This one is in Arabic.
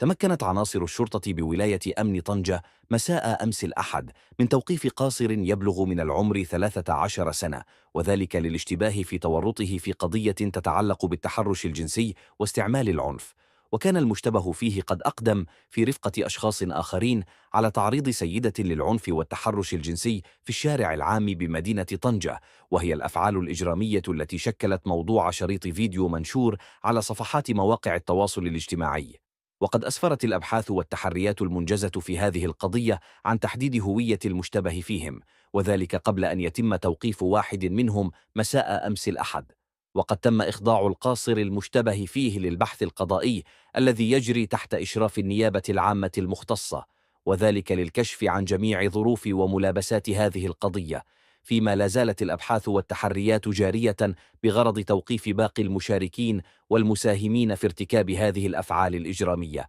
تمكنت عناصر الشرطة بولاية أمن طنجة مساء أمس الأحد من توقيف قاصر يبلغ من العمر 13 سنة، وذلك للاشتباه في تورطه في قضية تتعلق بالتحرش الجنسي واستعمال العنف. وكان المشتبه فيه قد أقدم في رفقة أشخاص آخرين على تعريض سيدة للعنف والتحرش الجنسي في الشارع العام بمدينة طنجة، وهي الأفعال الإجرامية التي شكلت موضوع شريط فيديو منشور على صفحات مواقع التواصل الاجتماعي. وقد أسفرت الأبحاث والتحريات المنجزة في هذه القضية عن تحديد هوية المشتبه فيهم، وذلك قبل أن يتم توقيف واحد منهم مساء أمس الأحد. وقد تم إخضاع القاصر المشتبه فيه للبحث القضائي الذي يجري تحت إشراف النيابة العامة المختصة، وذلك للكشف عن جميع ظروف وملابسات هذه القضية، فيما لا زالت الأبحاث والتحريات جارية بغرض توقيف باقي المشاركين والمساهمين في ارتكاب هذه الأفعال الإجرامية.